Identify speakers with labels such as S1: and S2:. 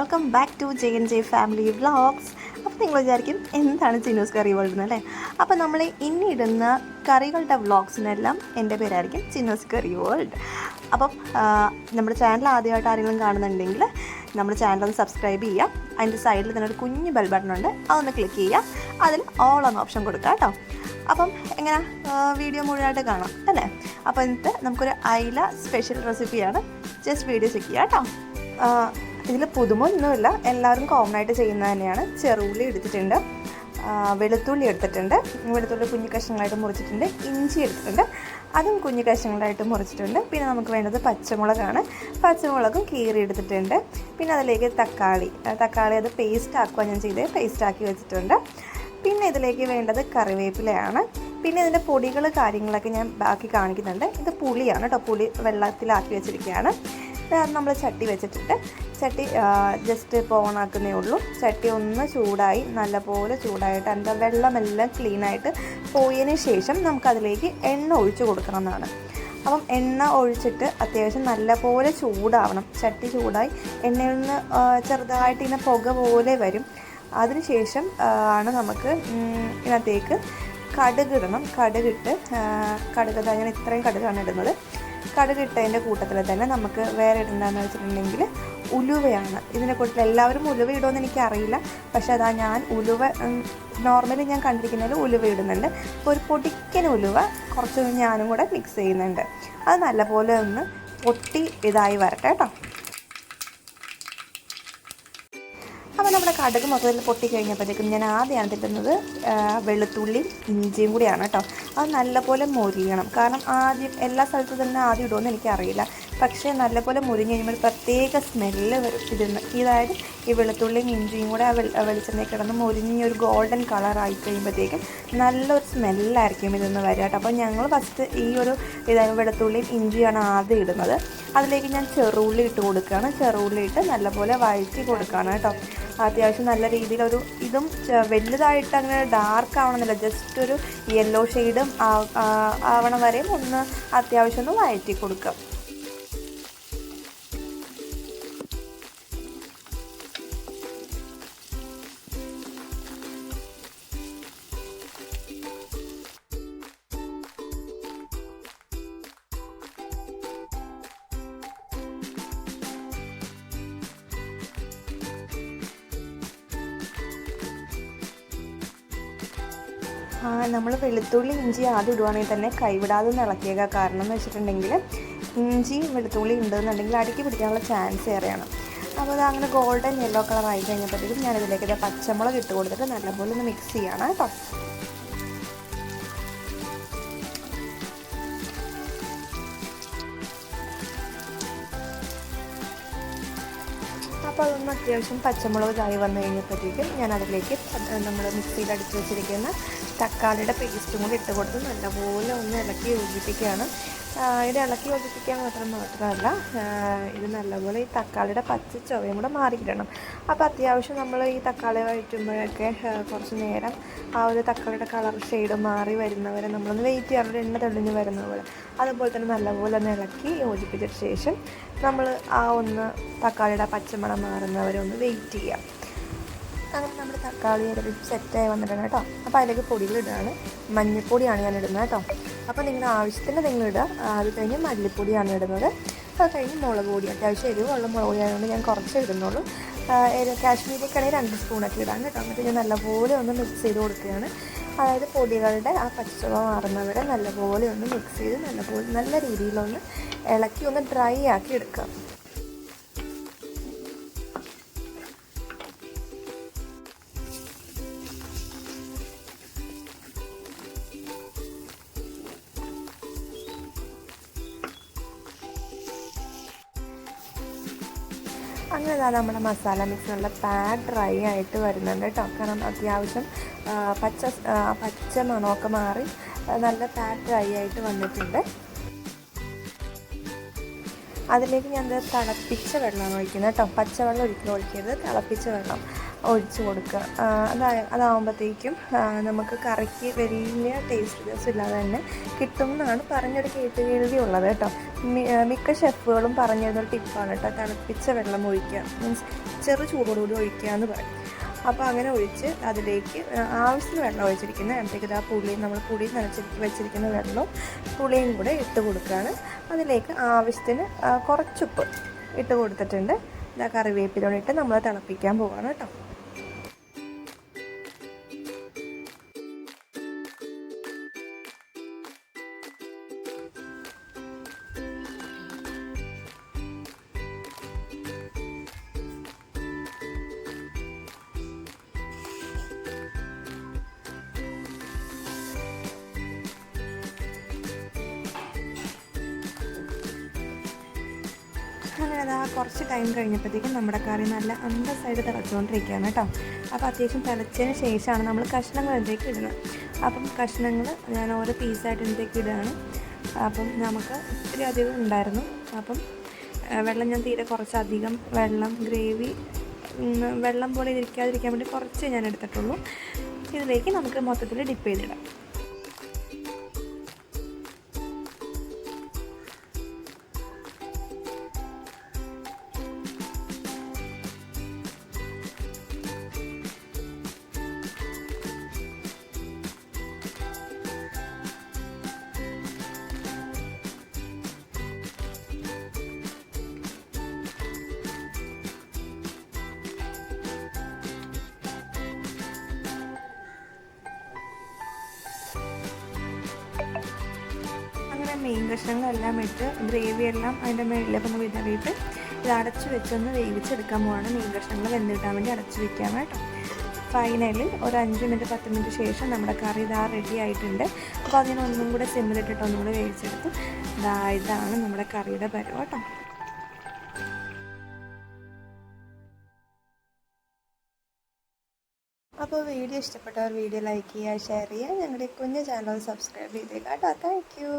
S1: Welcome back to JNJ family vlogs. അപ്പോൾ നിങ്ങൾ വിചാരിക്കും എന്താണ് ചിന്നൂസ് കറി വേൾഡ് എന്നല്ലേ. അപ്പോൾ നമ്മൾ ഇനി ഇടുന്ന കറികളുടെ വ്ളോഗ്സിനെല്ലാം എൻ്റെ പേരായിരിക്കും ചിന്നൂസ് കറി വേൾഡ്. അപ്പം നമ്മുടെ ചാനൽ ആദ്യമായിട്ട് ആരെങ്കിലും കാണുന്നുണ്ടെങ്കിൽ നമ്മുടെ ചാനൽ ഒന്ന് സബ്സ്ക്രൈബ് ചെയ്യുക. അതിൻ്റെ സൈഡിൽ തന്നെ ഒരു കുഞ്ഞ് ബെൽ ബട്ടൺ ഉണ്ട്, അതൊന്ന് ക്ലിക്ക് ചെയ്യുക. അതിൽ ഓൾ എന്ന ഓപ്ഷൻ കൊടുക്കുക കേട്ടോ. അപ്പം എങ്ങനെ വീഡിയോ മുഴുവനായിട്ട് കാണാം അല്ലേ. അപ്പോൾ ഇന്നത്തെ നമുക്കൊരു അയില സ്പെഷ്യൽ റെസിപ്പിയാണ്. ജസ്റ്റ് വീഡിയോ ചെക്ക് ചെയ്യുക കേട്ടോ. ഇതിൽ പുതുമൊന്നുമില്ല, എല്ലാവരും കോമൺ ആയിട്ട് ചെയ്യുന്നത് തന്നെയാണ്. ചെറുള്ളി എടുത്തിട്ടുണ്ട്, വെളുത്തുള്ളി എടുത്തിട്ടുണ്ട്, വെളുത്തുള്ളി കുഞ്ഞു കഷ്ണങ്ങളായിട്ട് മുറിച്ചിട്ടുണ്ട്, ഇഞ്ചി എടുത്തിട്ടുണ്ട്, അതും കുഞ്ഞു കഷ്ണങ്ങളായിട്ട് മുറിച്ചിട്ടുണ്ട്. പിന്നെ നമുക്ക് വേണ്ടത് പച്ചമുളകാണ്, പച്ചമുളകും കീറി എടുത്തിട്ടുണ്ട്. പിന്നെ അതിലേക്ക് തക്കാളി അത് പേസ്റ്റ് ആക്കുക ഞാൻ ചെയ്ത് പേസ്റ്റ് ആക്കി വെച്ചിട്ടുണ്ട്. പിന്നെ ഇതിലേക്ക് വേണ്ടത് കറിവേപ്പിലയാണ്. പിന്നെ ഇതിൻ്റെ പൊടികൾ കാര്യങ്ങളൊക്കെ ഞാൻ ബാക്കി കാണിക്കുന്നുണ്ട്. ഇത് പുളിയാണ് കേട്ടോ, പുളി വെള്ളത്തിലാക്കി വെച്ചിരിക്കുകയാണ്. നമ്മൾ ചട്ടി വെച്ചിട്ടുണ്ട്, ചട്ടി ജസ്റ്റ് ഇപ്പോൾ ഓണാക്കുന്നേ ഉള്ളൂ. ചട്ടി ഒന്ന് ചൂടായി, നല്ലപോലെ ചൂടായിട്ട് അതിൻ്റെ വെള്ളമെല്ലാം ക്ലീനായിട്ട് പോയതിന് ശേഷം നമുക്കതിലേക്ക് എണ്ണ ഒഴിച്ച് കൊടുക്കണം എന്നാണ്. അപ്പം എണ്ണ ഒഴിച്ചിട്ട് അത്യാവശ്യം നല്ലപോലെ ചൂടാവണം. ചട്ടി ചൂടായി എണ്ണയിൽ നിന്ന് ചെറുതായിട്ട് ഇങ്ങനെ പുക പോലെ വരും. അതിനുശേഷം ആണ് നമുക്ക് ഇതിനകത്തേക്ക് കടുകിടണം. കടുകിട്ട് ഞാൻ ഇത്രയും കടുകാണ് ഇടുന്നത്. കടുകിട്ടതിൻ്റെ കൂട്ടത്തിൽ തന്നെ നമുക്ക് വേറെ ഇടേണ്ടതെന്ന് വെച്ചിട്ടുണ്ടെങ്കിൽ ഉലുവയാണ്. ഇതിനെ കൂട്ടത്തിൽ എല്ലാവരും ഉലുവ ഇടുമെന്ന് എനിക്കറിയില്ല, പക്ഷേ അതാ ഞാൻ ഉലുവ നോർമലി ഞാൻ കണ്ടിരിക്കുന്നതിൽ ഉലുവ ഇടുന്നുണ്ട്. അപ്പോൾ ഒരു പൊടിക്കൻ ഉലുവ കുറച്ച് ഞാനും കൂടെ മിക്സ് ചെയ്യുന്നുണ്ട്. അത് നല്ലപോലെ ഒന്ന് പൊട്ടി ഇതായി വരട്ടെ കേട്ടോ. അപ്പോൾ നമ്മുടെ കടുക് മൊത്തത്തിൽ പൊട്ടി കഴിഞ്ഞപ്പോഴത്തേക്കും ഞാൻ ആദ്യം തിട്ടുന്നത് വെളുത്തുള്ളിയും ഇഞ്ചിയും കൂടിയാണ് കേട്ടോ. അത് നല്ലപോലെ മൊരിയണം. കാരണം ആദ്യം എല്ലാ സ്ഥലത്തും തന്നെ ആദ്യം ഇടുമെന്ന് എനിക്കറിയില്ല, പക്ഷേ നല്ലപോലെ മുരിഞ്ഞ് കഴിയുമ്പോൾ പ്രത്യേക സ്മെല്ല് വരും ഇതായത് ഈ വെളുത്തുള്ളിയും ഇഞ്ചിയും കൂടെ വെളിച്ചെണ്ണയിൽ കിടന്ന് മുരിഞ്ഞൊരു ഗോൾഡൻ കളറായി കഴിയുമ്പോഴത്തേക്കും നല്ലൊരു സ്മെല്ലായിരിക്കും ഇതൊന്ന് വരിക കേട്ടോ. അപ്പോൾ ഞങ്ങൾ ഫസ്റ്റ് ഈ ഒരു ഇതായത് വെളുത്തുള്ളിയും ഇഞ്ചിയാണ് ആദ്യം ഇടുന്നത്. അതിലേക്ക് ഞാൻ ചെറുള്ളി ഇട്ട് കൊടുക്കുകയാണ്. ചെറുള്ളി ഇട്ട് നല്ലപോലെ വഴറ്റി കൊടുക്കുകയാണ് കേട്ടോ. അത്യാവശ്യം നല്ല രീതിയിലൊരു ഇതും വലുതായിട്ട് അങ്ങനെ ഡാർക്ക് ആവണമെന്നില്ല, ജസ്റ്റ് ഒരു യെല്ലോ ഷെയ്ഡും ആവണ വരെയും ഒന്ന് അത്യാവശ്യം ഒന്ന് വഴറ്റി കൊടുക്കുക. നമ്മൾ വെളുത്തുള്ളി ഇഞ്ചി ആദ്യം ഇടുവാണെങ്കിൽ തന്നെ കൈവിടാതെ ഇളക്കിയേക്കുക. കാരണം എന്ന് വെച്ചിട്ടുണ്ടെങ്കിൽ ഇഞ്ചിയും വെളുത്തുള്ളി ഉണ്ടെന്നുണ്ടെങ്കിൽ അടുക്കി പിടിക്കാനുള്ള ചാൻസ് ഏറെയാണ്. അപ്പോൾ അത് അങ്ങനെ ഗോൾഡൻ യെല്ലോ കളർ ആയി കഴിഞ്ഞപ്പോഴത്തേക്കും ഞാനിതിലേക്ക് പച്ചമുളക് ഇട്ട് കൊടുത്തിട്ട് നല്ലപോലെ ഒന്ന് മിക്സ് ചെയ്യണം കേട്ടോ. അപ്പോൾ അതൊന്ന് അത്യാവശ്യം പച്ചമുളക് ഇതായി വന്നു കഴിഞ്ഞപ്പോഴത്തേക്കും ഞാൻ അതിലേക്ക് നമ്മൾ മിക്സിയിൽ അടിച്ച് വെച്ചിരിക്കുന്ന തക്കാളിയുടെ പേസ്റ്റും കൂടി ഇട്ട് കൊടുത്ത് നല്ലപോലെ ഒന്ന് ഇളക്കി യോജിപ്പിക്കുകയാണ്. ഇത് ഇളക്കി യോജിപ്പിക്കാൻ മാത്രമല്ല ഇത് നല്ലപോലെ ഈ തക്കാളിയുടെ പച്ച ചുവയും കൂടെ മാറിക്കിടണം. അപ്പോൾ അത്യാവശ്യം നമ്മൾ ഈ തക്കാളി വഴറ്റുമ്പോഴൊക്കെ കുറച്ച് നേരം ആ ഒരു തക്കാളിയുടെ കളർ ഷെയ്ഡ് മാറി വരുന്നവരെ നമ്മളൊന്ന് വെയിറ്റ് ചെയ്യാറുണ്ട്, എണ്ണ തെളിഞ്ഞ് വരുന്ന പോലെ. അതുപോലെ തന്നെ നല്ലപോലെ ഒന്ന് ഇളക്കി യോജിപ്പിച്ച ശേഷം നമ്മൾ ആ ഒന്ന് തക്കാളിയുടെ പച്ചമണം മാറുന്നവരെ ഒന്ന് വെയിറ്റ് ചെയ്യാം. അങ്ങനെ നമ്മുടെ തക്കാളി ഏകദേശം സെറ്റായി വന്നിട്ടുണ്ട് കേട്ടോ. അപ്പോൾ അതിലേക്ക് പൊടികളിടുകയാണ്. മഞ്ഞൾപ്പൊടിയാണ് ഞാൻ ഇടുന്നത് കേട്ടോ. അപ്പോൾ നിങ്ങളുടെ ആവശ്യത്തിന് നിങ്ങൾ ഇടുക. അത് കഴിഞ്ഞ് മല്ലിപ്പൊടിയാണ് ഇടുന്നത്. അത് കഴിഞ്ഞ് മുളക് പൊടി, അത്യാവശ്യം എരിവുള്ള മുളക് പൊടി ആയതുകൊണ്ട് ഞാൻ കുറച്ച് ഇടുന്നുള്ളൂ. കാശ്മീരിക്കാണെങ്കിൽ 2 സ്പൂണൊക്കെ ഇടാം കേട്ടോ. എന്നിട്ട് ഞാൻ നല്ലപോലെ ഒന്ന് മിക്സ് ചെയ്ത് കൊടുക്കുകയാണ്. അതായത് പൊടികളുടെ ആ പച്ചവ മാറുന്നവരെ നല്ലപോലെ ഒന്ന് മിക്സ് ചെയ്ത് നല്ല രീതിയിലൊന്ന് ഇളക്കി ഒന്ന് ഡ്രൈ ആക്കി എടുക്കുക. അങ്ങനെ നമ്മുടെ മസാല മിക്സ് നല്ല പാക്ക് ഡ്രൈ ആയിട്ട് വരുന്നുണ്ട് കേട്ടോ. കാരണം അത്യാവശ്യം പച്ച മണമൊക്കെ മാറി നല്ല പാക്ക് ഡ്രൈ ആയിട്ട് വന്നിട്ടുണ്ട്. അതിലേക്ക് ഞാൻ തിളപ്പിച്ച വെള്ളമാണ് ഒഴിക്കുന്നത് കേട്ടോ. പച്ചവെള്ളം ഒരിക്കലും ഒഴിക്കരുത്, തിളപ്പിച്ച വെള്ളം. ഒഴിച്ച് കൊടുക്കുക. അതാകുമ്പോഴത്തേക്കും നമുക്ക് കറിക്ക് വലിയ ടേസ്റ്റ് വ്യത്യാസം ഇല്ലാതെ തന്നെ കിട്ടും എന്നാണ് പറഞ്ഞൊരു കേട്ടുകേൾവിയുള്ളത് കേട്ടോ. മിക്ക ഷെഫുകളും പറഞ്ഞൊരു ടിപ്പാണ് കേട്ടോ, തിളപ്പിച്ച വെള്ളം ഒഴിക്കുക, മീൻസ് ചെറു ചൂടോടുകൂടി ഒഴിക്കുക എന്ന് പറയും. അപ്പോൾ അങ്ങനെ ഒഴിച്ച് അതിലേക്ക് ആവശ്യത്തിന് വെള്ളം ഒഴിച്ചിരിക്കുന്നത്, അതിലേക്ക് നമ്മൾ പുളി നനച്ച് വെച്ചിരിക്കുന്ന വെള്ളവും പുളിയും കൂടെ ഇട്ട് കൊടുക്കുകയാണ്. അതിലേക്ക് ആവശ്യത്തിന് കുറച്ചുപ്പ് ഇട്ട് കൊടുത്തിട്ടുണ്ട്. കറിവേപ്പിലൂടെ ഇട്ട് നമ്മൾ തിളപ്പിക്കാൻ പോവുകയാണ് കേട്ടോ. അങ്ങനെ കുറച്ച് ടൈം കഴിഞ്ഞപ്പോഴത്തേക്കും നമ്മുടെ കറി നല്ല അന്തസ്സായിട്ട് തിളച്ചുകൊണ്ടിരിക്കുകയാണ് കേട്ടോ. അപ്പോൾ അത്യാവശ്യം തിളച്ചതിന് ശേഷമാണ് നമ്മൾ കഷ്ണങ്ങൾ ഇതിലേക്ക് ഇടുന്നത്. അപ്പം കഷ്ണങ്ങൾ ഞാൻ ഓരോ പീസായിട്ട് ഇതിലേക്ക് ഇടുകയാണ്. അപ്പം നമുക്ക് ഇത്തിരി അധികം ഉണ്ടായിരുന്നു. അപ്പം വെള്ളം ഞാൻ തീരെ കുറച്ചധികം ഗ്രേവി വെള്ളം പോലെ ഇരിക്കാതിരിക്കാൻ വേണ്ടി കുറച്ച് ഞാൻ എടുത്തിട്ടുള്ളൂ. ഇതിലേക്ക് നമുക്ക് മൊത്തത്തിൽ ഡിപ്പ് ചെയ്തിടാം. മെയിൻ കഷ്ണങ്ങളെല്ലാം ഇട്ട് ഗ്രേവിയെല്ലാം അതിൻ്റെ മുകളിലേക്ക് ഒന്ന് വിതറിയിട്ട് ഇത് അടച്ചു വെച്ചൊന്ന് വേവിച്ചെടുക്കാൻ പോവാണ്. മെയിൻ കഷ്ണങ്ങൾ വെന്തിട്ടാൻ വേണ്ടി അടച്ചു വെക്കാം കേട്ടോ. ഫൈനലി ഒരു 5 മിനിറ്റ് 10 മിനിറ്റ് ശേഷം നമ്മുടെ കറി റെഡി ആയിട്ടുണ്ട്. അപ്പോൾ അതിനൊന്നും കൂടെ സിമ്മിലിട്ടിട്ട് ഒന്നും കൂടെ വേവിച്ചെടുത്തു. ഇതാണ് നമ്മുടെ കറിയുടെ പരുവം കേട്ടോ. അപ്പോൾ വീഡിയോ ഇഷ്ടപ്പെട്ടവർ വീഡിയോ ലൈക്ക് ചെയ്യുക, ഷെയർ ചെയ്യുക, ഞങ്ങളുടെ കുഞ്ഞു ചാനൽ സബ്സ്ക്രൈബ് ചെയ്തേക്കാം കേട്ടോ. Thank you.